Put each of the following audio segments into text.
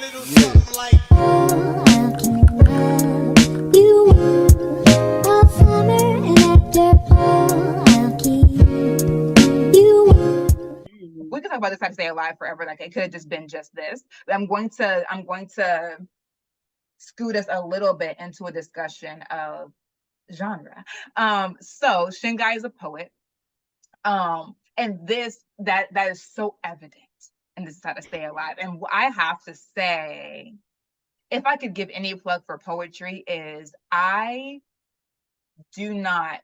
We could talk about this type of stay alive forever. Like it could have just been just this. But I'm going to scoot us a little bit into a discussion of genre. So Shingai is a poet. And that is so evident in this is how to stay alive. And I have to say, if I could give any plug for poetry, is I do not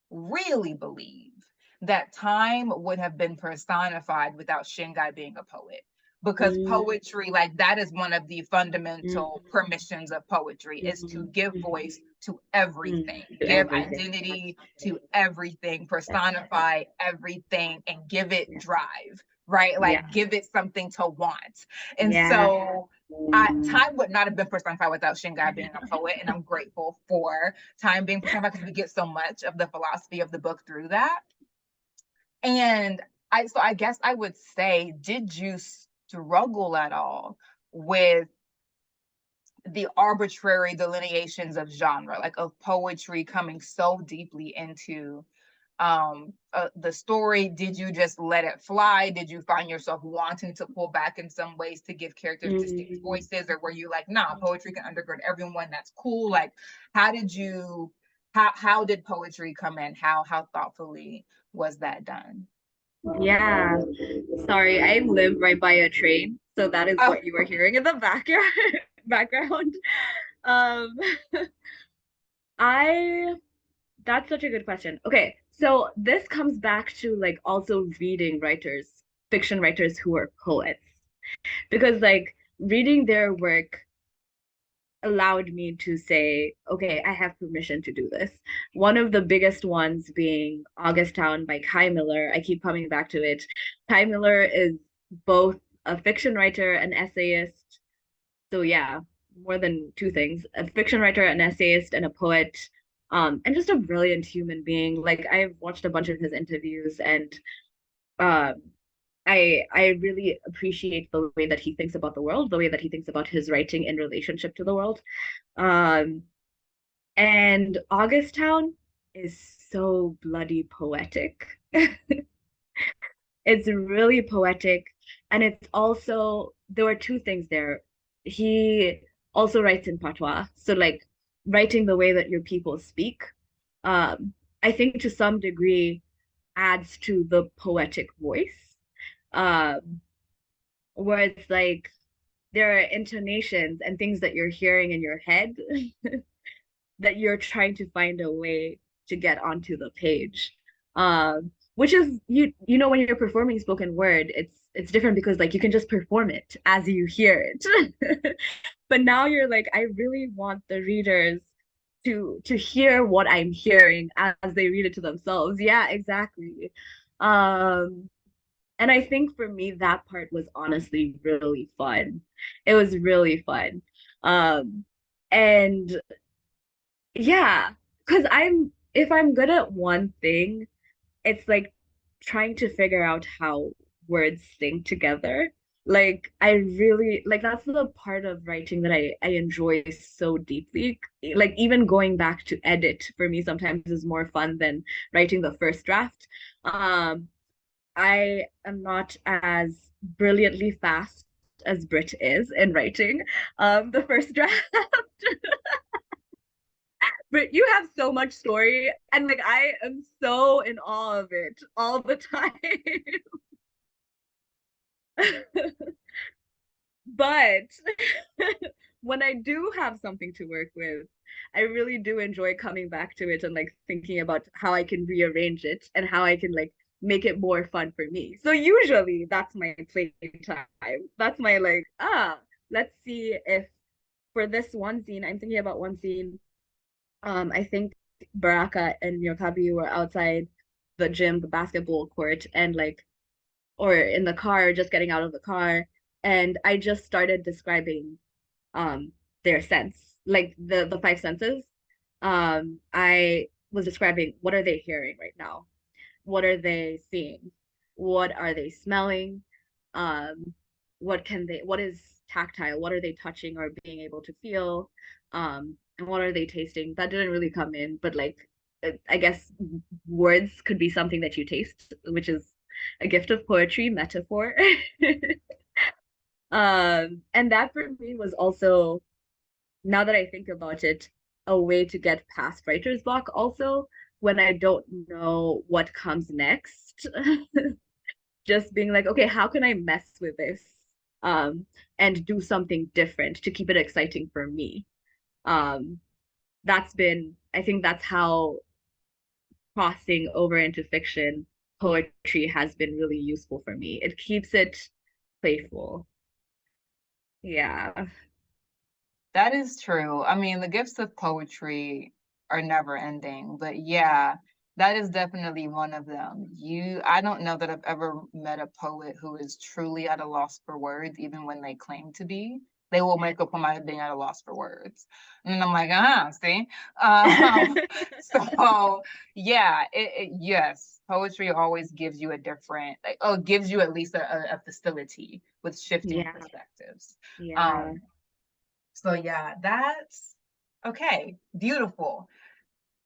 really believe that time would have been personified without Shingai being a poet. Because poetry, like that is one of the fundamental permissions of poetry, is to give voice to everything, give identity to everything, personify everything, and give it drive, right? Like give it something to want. And so time would not have been personified without Shingai being a poet, and I'm grateful for time being personified because we get so much of the philosophy of the book through that. And I guess I would say, did you struggle at all with the arbitrary delineations of genre, like of poetry coming so deeply into the story? Did you just let it fly? Did you find yourself wanting to pull back in some ways to give characters distinct voices, or were you like, nah, poetry can undergird everyone, that's cool? Like how did poetry come in? How thoughtfully was that done? Yeah. Sorry, I live right by a train, so that is what you were hearing in the background. Um, I that's such a good question. Okay, so this comes back to like also reading writers, fiction writers who are poets, because like reading their work allowed me to say, okay, I have permission to do this. One of the biggest ones being August Town by Kai Miller. I keep coming back to it. Kai Miller is both a fiction writer, an essayist. So yeah, more than two things: a fiction writer, an essayist, and a poet. And just a brilliant human being. Like I've watched a bunch of his interviews, and um, I really appreciate the way that he thinks about the world, the way that he thinks about his writing in relationship to the world. Um, and August Town is so bloody poetic. It's really poetic, and it's also there were two things there. He also writes in patois, so like writing the way that your people speak. I think to some degree adds to the poetic voice. Um, where it's like there are intonations and things that you're hearing in your head that you're trying to find a way to get onto the page. Which is you know when you're performing spoken word, it's different because like you can just perform it as you hear it. But now you're like, I really want the readers to hear what I'm hearing as they read it to themselves. Yeah, exactly. Um, and I think for me, that part was honestly really fun. It was really fun. Um, and yeah, because if I'm good at one thing, it's like trying to figure out how words sing together. Like I really like that's the part of writing that I enjoy so deeply. Like even going back to edit for me sometimes is more fun than writing the first draft. Um, I am not as brilliantly fast as Brit is in writing the first draft. But you have so much story, and like I am so in awe of it all the time. But when I do have something to work with, I really do enjoy coming back to it and like thinking about how I can rearrange it and how I can like make it more fun for me. So usually that's my playtime. That's my like, let's see if for this one scene, I'm thinking about one scene. I think Baraka and Yokabi were outside the gym, the basketball court, and like or in the car, just getting out of the car. And I just started describing their sense, like the five senses. I was describing what are they hearing right now? What are they seeing? What are they smelling? Um, what is tactile, what are they touching or being able to feel, and what are they tasting. That didn't really come in, but like I guess words could be something that you taste, which is a gift of poetry, metaphor. And that for me was also, now that I think about it, a way to get past writer's block also when I don't know what comes next. Just being like, okay, how can I mess with this? Um, and do something different to keep it exciting for me. Um, I think that's how crossing over into fiction poetry has been really useful for me. It keeps it playful. Yeah. That is true. I mean, the gifts of poetry are never ending, but yeah, that is definitely one of them. I don't know that I've ever met a poet who is truly at a loss for words, even when they claim to be. They will make a point out of being at a loss for words. And I'm like, see? Um, so yeah, yes, poetry always gives you a different, like, oh, gives you at least a facility with shifting Yeah. perspectives. Yeah. Um, so yeah, that's okay. Beautiful.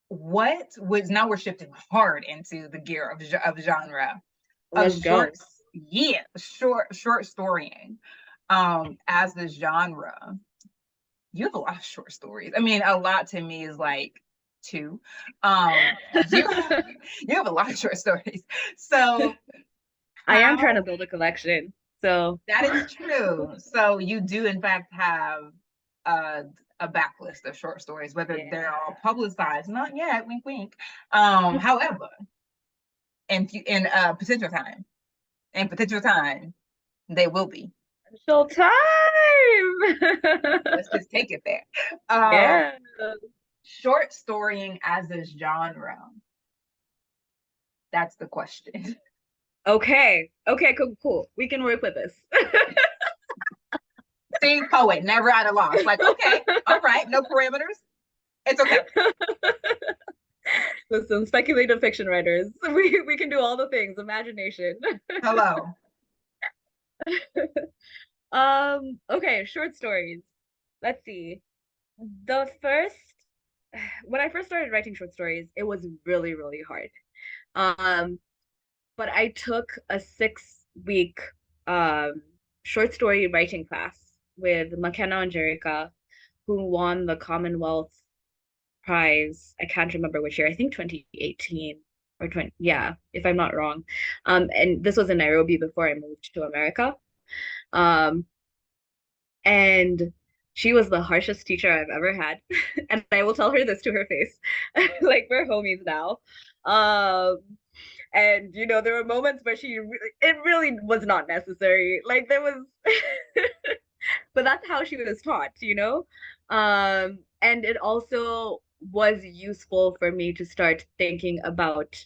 What was now we're shifting hard into the gear of genre of Let's short, go. yeah, short storying. As the genre, you have a lot of short stories. I mean, a lot to me is like two. You you have a lot of short stories. So I am trying to how build a collection. So that is true. So you do, in fact, have a, a backlist of short stories, whether yeah. they're all publicized, not yet, wink, wink. However, in potential time, they will be. Show time. Let's just take it there. Um, Yeah. Short storying as a genre. That's the question. Okay. Okay, cool, cool. We can work with this. See, poet, never at a loss. Like, okay, all right, no parameters. It's okay. Listen, speculative fiction writers. We can do all the things. Imagination. Hello. Okay, short stories. Let's see. The first when I first started writing short stories, it was really, really hard. Um, but I took a 6 week um short story writing class with McKenna and Jerica, who won the Commonwealth Prize. I can't remember which year. I think 2018 or 20, yeah, if I'm not wrong. And this was in Nairobi before I moved to America. Um, and she was the harshest teacher I've ever had. And I will tell her this to her face. Like we're homies now. Um, and there were moments where it really was not necessary. Like there was but that's how she was taught. And it also was useful for me to start thinking about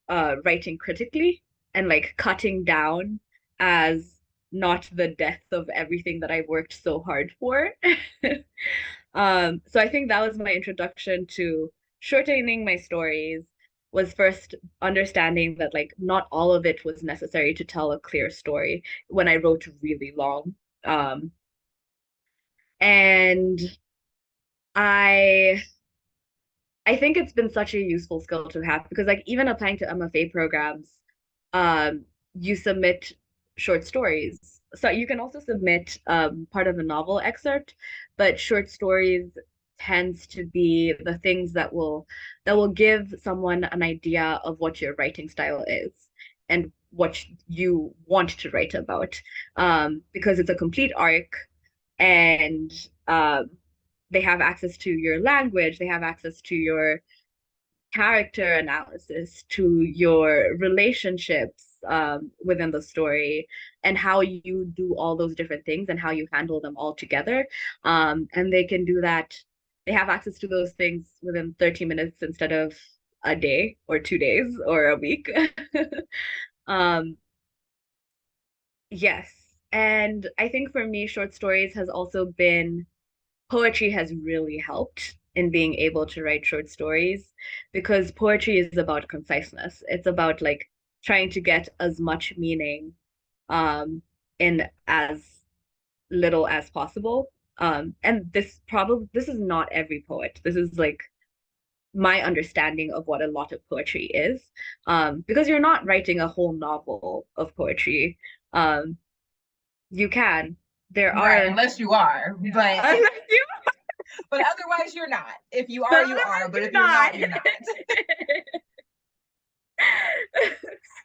writing critically and like cutting down as not the death of everything that I've worked so hard for. So I think that was my introduction to shortening my stories, was first understanding that like not all of it was necessary to tell a clear story when I wrote really long. And I I think it's been such a useful skill to have because like even applying to MFA programs, you submit short stories. So you can also submit part of a novel excerpt, but short stories tends to be the things that will give someone an idea of what your writing style is and what you want to write about. Because it's a complete arc and um, they have access to your language, they have access to your character analysis, to your relationships within the story, and how you do all those different things and how you handle them all together. And they can do that. They have access to those things within 30 minutes instead of a day or 2 days or a week. um, yes. And I think for me, short stories has also been poetry has really helped in being able to write short stories because poetry is about conciseness. It's about like trying to get as much meaning um in as little as possible. And this is not every poet. This is like my understanding of what a lot of poetry is. Because you're not writing a whole novel of poetry. Um, you can. There Right, are, unless you are, yeah, but unless you, but otherwise you're not. If you but are, you are. otherwise But if you're you're not. not, you're not.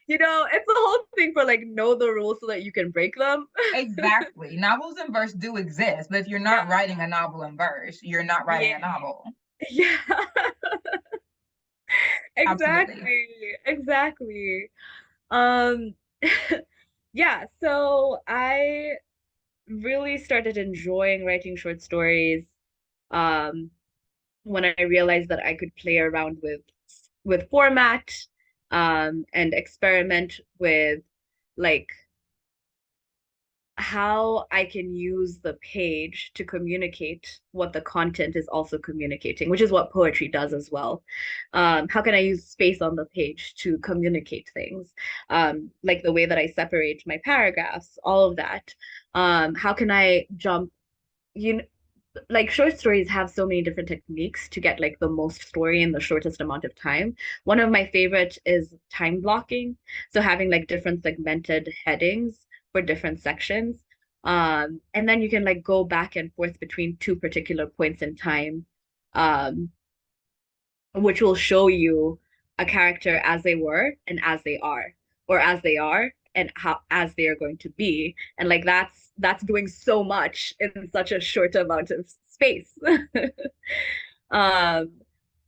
You know, it's the whole thing for like know the rules so that you can break them. Exactly. Novels in verse do exist, but if you're Yeah. not writing a novel in verse, you're not writing Yeah. a novel. Yeah. Absolutely. Exactly. Exactly. Um, yeah, so I really started enjoying writing short stories um when I realized that I could play around with format and experiment with like how I can use the page to communicate what the content is also communicating, which is what poetry does as well. How can I use space on the page to communicate things? Like the way that I separate my paragraphs, all of that. How can I jump, you know, like short stories have so many different techniques to get like the most story in the shortest amount of time. One of my favorite is time blocking. So having like different segmented headings for different sections. And then you can like go back and forth between two particular points in time, um, which will show you a character as they were and as they are, or as they are and how as they are going to be. And like that's doing so much in such a short amount of space. um,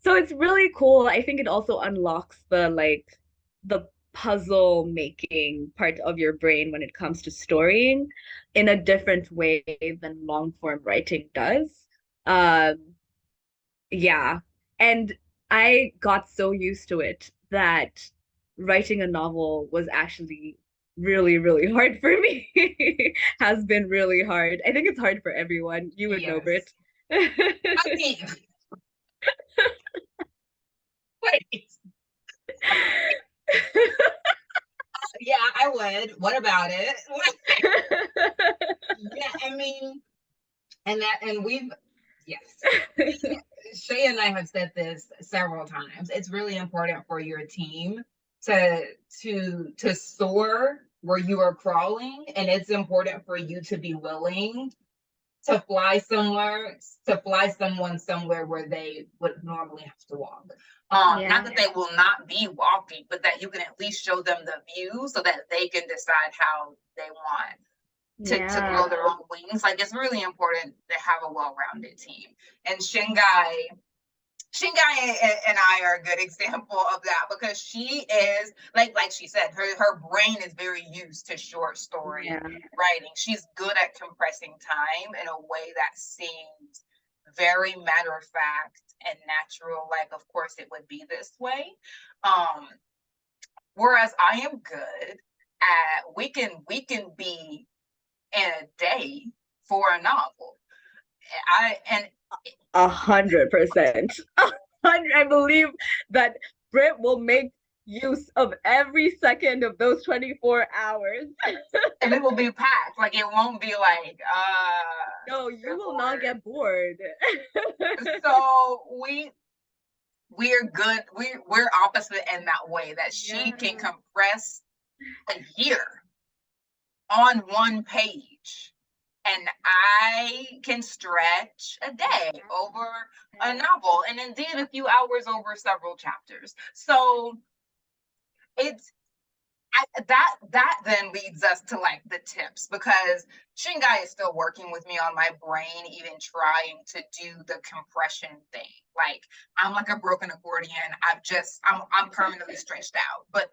so it's really cool. I think it also unlocks the like the puzzle making part of your brain when it comes to storying in a different way than long form writing does. Um, yeah. And I got so used to it that writing a novel was actually really, really hard for me. Has been really hard. I think it's hard for everyone. You would know, Yes. Britt. I mean, wait. Yeah, I would. What about it? Yeah, I mean, and we've yes. Shay and I have said this several times. It's really important for your team to soar where you are crawling, and it's important for you to be willing to fly somewhere, to fly someone somewhere where they would normally have to walk. Not Yeah. that they will not be walking, but that you can at least show them the view so that they can decide how they want to grow Yeah. their own wings. Like it's really important to have a well-rounded team. And Shingai and I are a good example of that because she is like she said, her brain is very used to short story Yeah. writing. She's good at compressing time in a way that seems very matter of fact and natural. Like, of course, it would be this way. Um, Whereas I am good at we can be in a day for a novel. I and 100%. I believe that Brit will make use of every second of those 24 hours. and it will be packed. Like it won't be like No, you you're will not bored. get bored. So we're good. We're opposite in that way that she can Yeah. compress a year on one page. And I can stretch a day over a Yeah. novel and indeed a few hours over several chapters. So it's that then leads us to like the tips because Shingai is still working with me on my brain, even trying to do the compression thing. Like I'm like a broken accordion. I'm permanently stretched out. But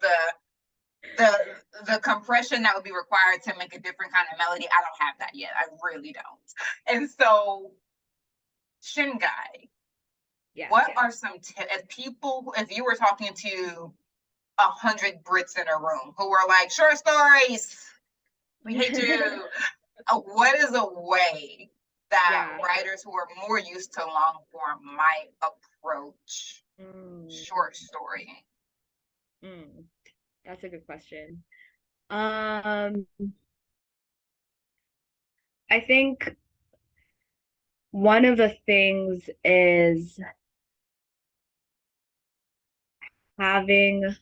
the compression that would be required to make a different kind of melody, I don't have that yet. I really don't. And so Shingai, Yes. what are some tips if you were talking to 100 Brits in a room who were like, short stories, we hate you. What is a way that Yeah. writers who are more used to long form might approach Mm, short story? mm. That's a good question. Um, I think one of the things is having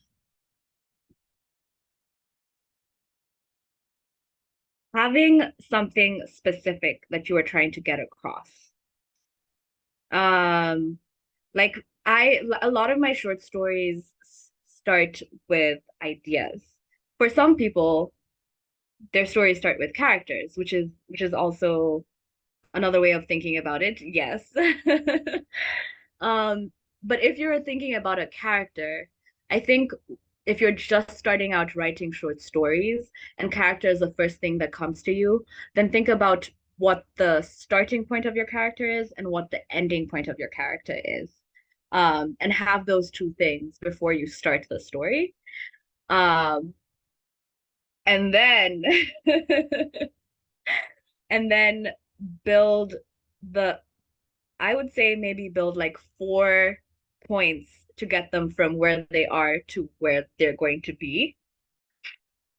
having something specific that you are trying to get across. Um, like a lot of my short stories start with ideas. For some people, their stories start with characters, which is also another way of thinking about it. Yes. Um, but if you're thinking about a character, I think if you're just starting out writing short stories and character is the first thing that comes to you, then think about what the starting point of your character is and what the ending point of your character is. And have those two things before you start the story. Um, and then and then build the I would say maybe build like 4 points to get them from where they are to where they're going to be,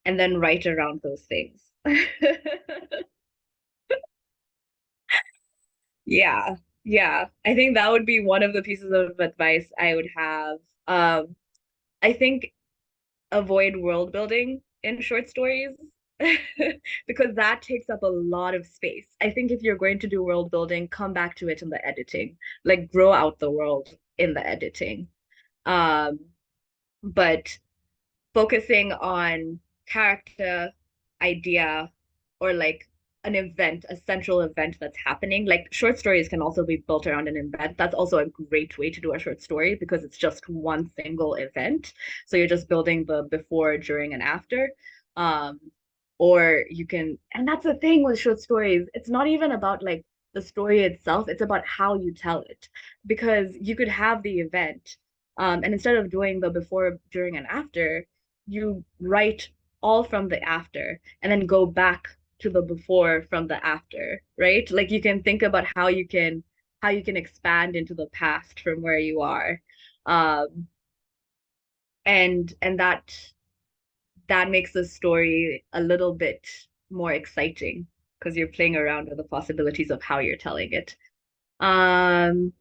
and then write around those things. Yeah, yeah. I think that would be one of the pieces of advice I would have. I think avoid world building in short stories because that takes up a lot of space. I think if you're going to do world building, come back to it in the editing, like grow out the world in the editing. Um, but focusing on character, idea, or like an event, a central event that's happening. Like short stories can also be built around an event. That's also a great way to do a short story because it's just one single event. So you're just building the before, during, and after. Um, or you can, and that's the thing with short stories. It's not even about like the story itself, it's about how you tell it. Because you could have the event, and instead of doing the before, during, and after, you write all from the after and then go back to the before from the after, right? Like you can think about how you can expand into the past from where you are. Um, and that makes the story a little bit more exciting because you're playing around with the possibilities of how you're telling it. Um,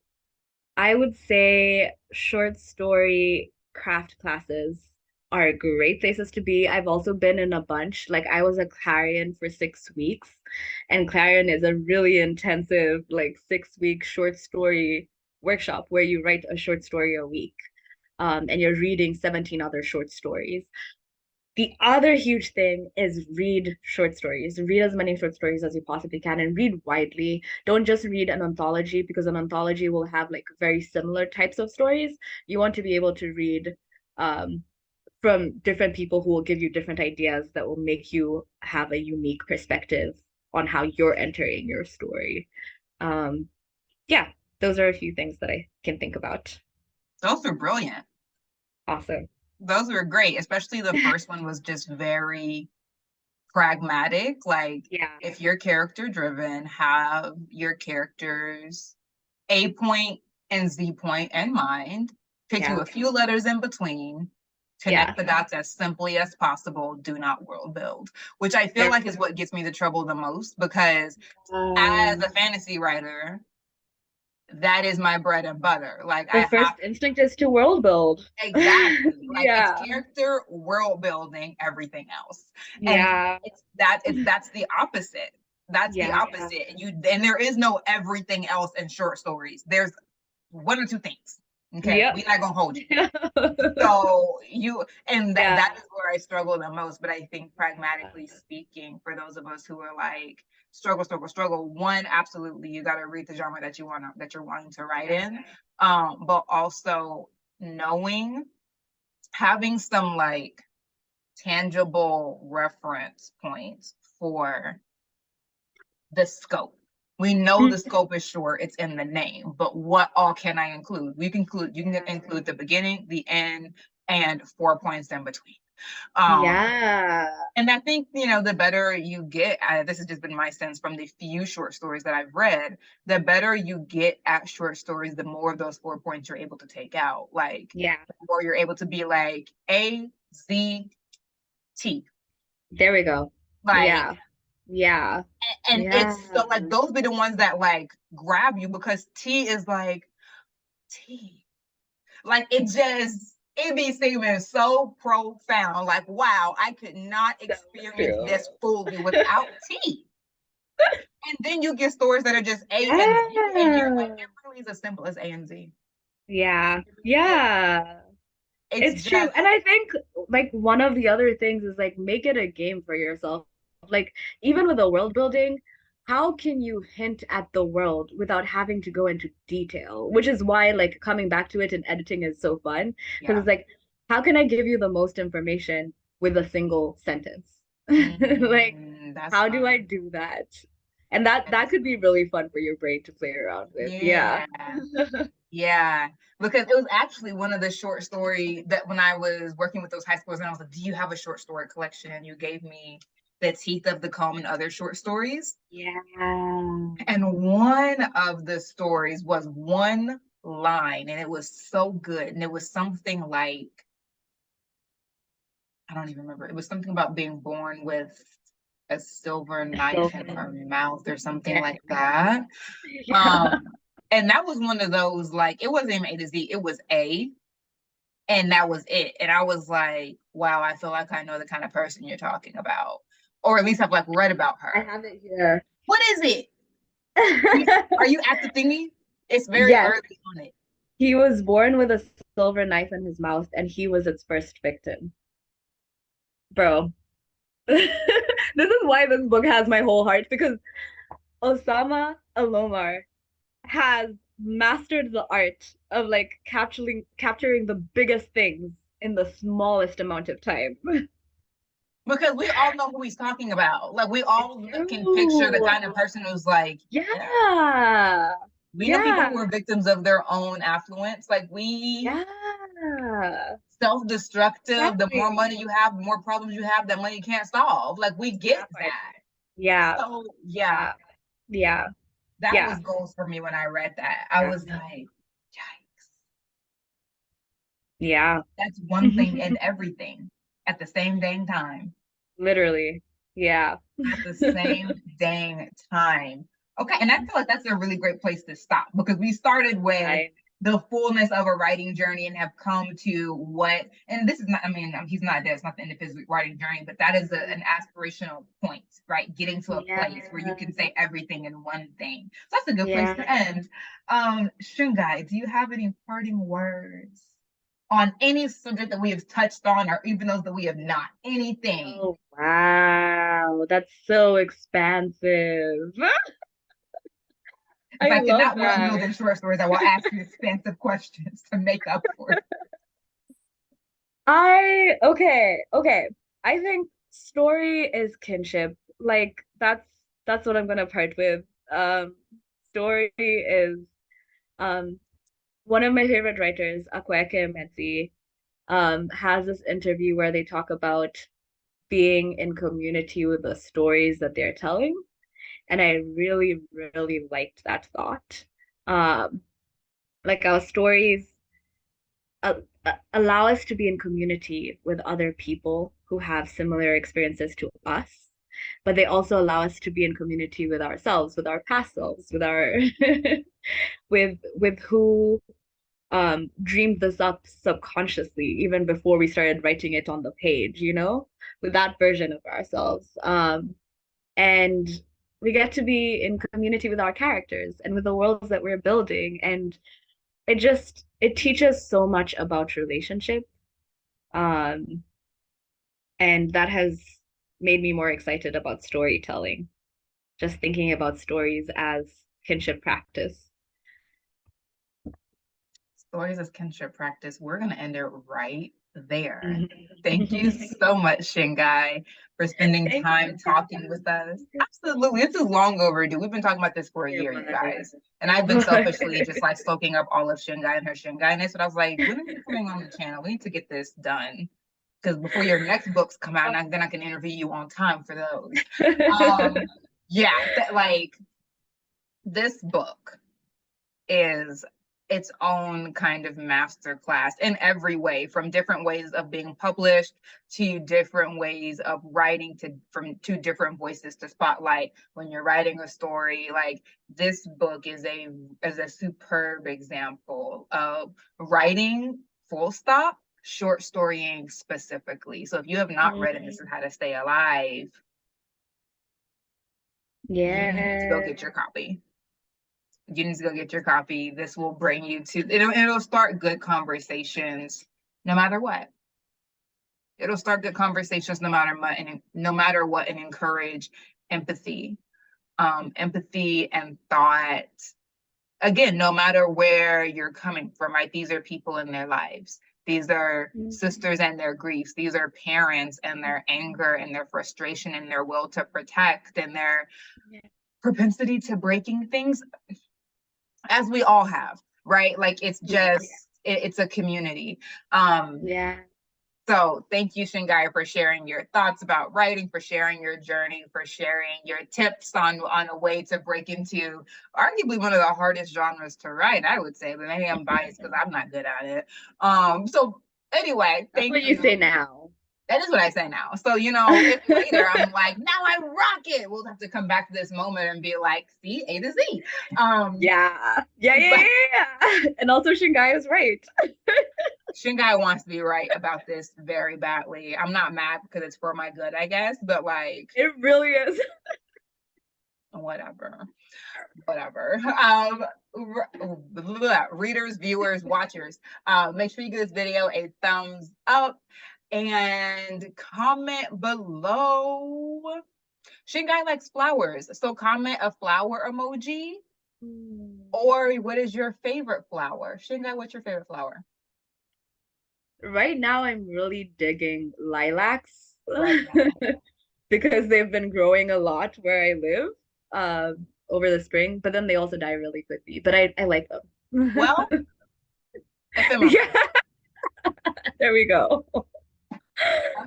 I would say short story craft classes are great places to be. I've also been in a bunch. Like I was a Clarion for 6 weeks, and Clarion is a really intensive, like 6 week short story workshop where you write a short story a week. And you're reading 17 other short stories. The other huge thing is read short stories. Read as many short stories as you possibly can and read widely. Don't just read an anthology because an anthology will have like very similar types of stories. You want to be able to read um, from different people who will give you different ideas that will make you have a unique perspective on how you're entering your story. Um, yeah, those are a few things that I can think about. Those are brilliant. Awesome. Those were great, especially the first one was just very pragmatic. Like, Yeah, if you're character driven, have your characters A point and Z point in mind, pick you yeah, a few letters in between, yeah. connect the dots as simply as possible, do not world build, which I feel There like we is go. what gets me the trouble the most because as a fantasy writer, that is my bread and butter. Like I The have first instinct is to world build. exactly like it's Yeah. character world building everything else, and Yeah. that's the opposite. That's the Yeah. opposite. And there is no everything else in short stories. There's one or two things. Okay, Yep. we're not gonna hold you. So you and that Yeah. is where I struggle the most. But I think pragmatically speaking, for those of us who are like struggle, one, absolutely you gotta read the genre that you're wanting to write in. But also knowing having some like tangible reference points for the scope. We know the scope is short, it's in the name, but what all can I include? You can include the beginning, the end, and 4 points in between. Um, Yeah. and I think, the better you get at this has just been my sense from the few short stories that I've read, the better you get at short stories, the more of those 4 points you're able to take out. Like, Yeah. the more you're able to be like A, Z, T. There we go. Like, Yeah. Yeah. And Yeah. it's so like those be the ones that like grab you because tea is like tea. Like it be seeming so profound. Like, wow, I could not So experience true. this fully without tea. And then you get stories that are just A and Z, and you're like, Yeah. it really is as simple as A and Z. Yeah. It really is. Yeah. It's It's true. just, And I think like one of the other things is like make it a game for yourself. Like even with the world building, how can you hint at the world without having to go into detail? Which is why like coming back to it and editing is so fun. Because yeah. it's like, how can I give you the most information with a single sentence? Like, That's how do I fun. do that? And that That's could be really fun for your brain to play around with. Yeah. yeah. Yeah, because it was actually one of the short story that when I was working with those high schools, and I was like, "Do you have a short story collection?" And you gave me the Teeth of the Comb and other short stories. Yeah. And one of the stories was one line, and it was so good. And it was something like, I don't even remember. It was something about being born with a silver knife So in her mouth or something yeah. like that. Yeah. Um, and that was one of those, like, it wasn't even A to Z, it was A, and that was it. And I was like, wow, I feel like I know the kind of person you're talking about. Or at least I've like read about I her. have it here. What is it? Are you at the thingy? It's very Yes, early on it. he was born with a silver knife in his mouth, and he was its first victim. Bro, this is why this book has my whole heart because Osama Alomar has mastered the art of like capturing the biggest things in the smallest amount of time. Because we all know who he's talking about. Like we It's all can picture the true. kind of person who's like, yeah. Yeah. We know people Yeah. who are victims of their own affluence. Like we Yeah. self-destructive. The more Exactly. money you have, the more problems you have that money can't solve. Like we get That part. that. Yeah. So yeah, Yeah. Yeah. that Yeah. was goals for me when I read that. I Yeah. was like, yikes. Yeah. That's one thing and everything at the same dang time. Literally. Yeah. At the same dang time. Okay, and I feel like that's a really great place to stop because we started with Right. the fullness of a writing journey and have come to what, and this is not, I mean, he's not dead, it's not the end of his writing journey, but that is an aspirational point, right? Getting to a Yeah. place where you can say everything in one thing. So that's a good place Yeah. to end. Shungai, do you have any parting words on any subject that we have touched on or even those that we have not? Anything? Oh, wow. That's so expansive. If I I love cannot write that. Northern short stories, I will ask you expansive questions to make up for it. Okay. I think story is kinship. Like that's what I'm gonna part with. Story is um one of my favorite writers, Akweke Emezi, has this interview where they talk about being in community with the stories that they're telling. And I really, really liked that thought. Um, like our stories uh, allow us to be in community with other people who have similar experiences to us, but they also allow us to be in community with ourselves, with our past selves, with our with who dreamed this up subconsciously even before we started writing it on the page, with that version of ourselves. And we get to be in community with our characters and with the worlds that we're building. And it teaches so much about relationship. Um, and that has made me more excited about storytelling, just thinking about stories as kinship practice. Stories as kinship practice. We're going to end it right there. Thank you Mhm. so much, Shingai, for spending Thank you time for talking having with us. me. Absolutely. This is long overdue. We've been talking about this for a It year, you was. guys. And It I've been selfishly was. just like soaking up all of Shingai and her Shingai-ness. But I was like, when are you coming on the channel? We need to get this done. Because before your next books come out, and then I can interview you on time for those. Um, yeah, like this book is its own kind of masterclass in every way, from different ways of being published to different ways of writing, to from two different voices to spotlight when you're writing a story. Like, this book is a superb example of writing full stop, short storying specifically. So if you have not read it, This Is How to Stay Alive, you need to go Yeah. get your copy. You need to go get your copy. This will bring you to, it'll start good conversations no matter what. It'll start good conversations no matter what, and no matter what, and encourage empathy, empathy and thought. Again, no matter where you're coming from, right? These are people in their lives. These are sisters and their griefs. These are parents and their anger and their frustration and their will to protect and their propensity to breaking things, as we all have, right? Like, it's just, it's a community. Yeah. So thank you, Shingai, for sharing your thoughts about writing, for sharing your journey, for sharing your tips on a way to break into arguably one of the hardest genres to write, I would say, but maybe I'm biased because I'm not good at it. So anyway, That's thank what you you. say now. That is what I say now. So, if later I'm like, now I rock it, we'll have to come back to this moment and be like, see, A to Z. Yeah. And also Shingai is right. Shingai wants to be right about this very badly. I'm not mad because it's for my good, I guess, but like, It really is. whatever. Readers, viewers, watchers, make sure you give this video a thumbs up and comment below. Shingai likes flowers, so comment a flower emoji. Or what is your favorite flower? Shingai, what's your favorite flower? Right now, I'm really digging lilacs Right. because they've been growing a lot where I live over the spring, but then they also die really quickly. But I like them. Well, ephemera. Yeah, there we go.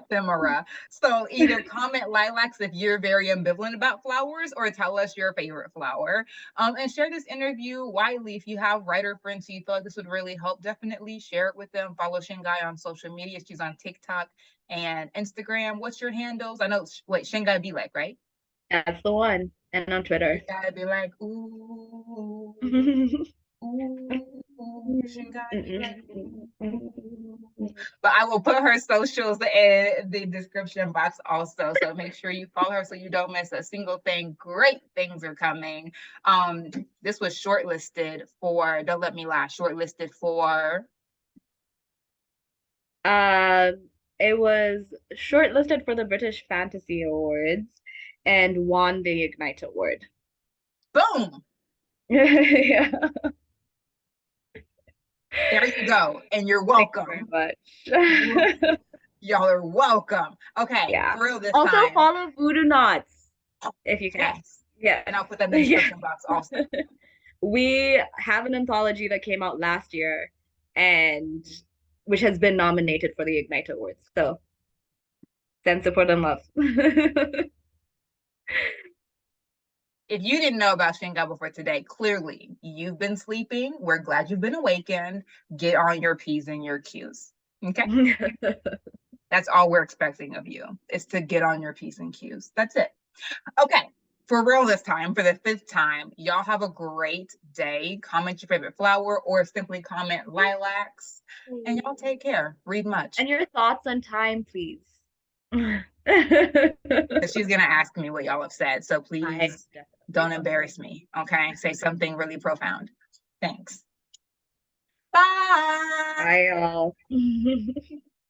Ephemera. So either comment lilacs if you're very ambivalent about flowers, or tell us your favorite flower. And share this interview widely. If you have writer friends who you feel like this would really help, definitely share it with them. Follow Shingai on social media. She's on TikTok and Instagram. What's your handles? I know, wait, Shingai Be Like, right? That's the one. And on Twitter. Shingai Be Like, ooh, ooh, Shingai Be Like, ooh. But I will put her socials in the description box also. So make sure you follow her so you don't miss a single thing. Great things are coming. This was shortlisted for, don't let me lie, shortlisted for. It was shortlisted for the British Fantasy Awards and won the Ignite Award. Boom. Yeah. There you go. And you're welcome. Thank you very much. Y'all are welcome. Okay. Yeah. For real this also time. follow Voodoo Knots if you can. Yes. Yeah. And I'll put that in the description box also. We have an anthology that came out last year and which has been nominated for the Ignite Awards. So send support and love. If you didn't know about Shingai before today, clearly you've been sleeping. We're glad you've been awakened. Get on your P's and your Q's. Okay? That's all we're expecting of you, is to get on your P's and Q's. That's it. Okay. For real this time, for the 5th time, y'all have a great day. Comment your favorite flower or simply comment lilacs. And y'all take care. Read much. And your thoughts on time, please. She's going to ask me what y'all have said. So please don't embarrass me. Okay? Say something really profound. Thanks. Bye. Bye, y'all.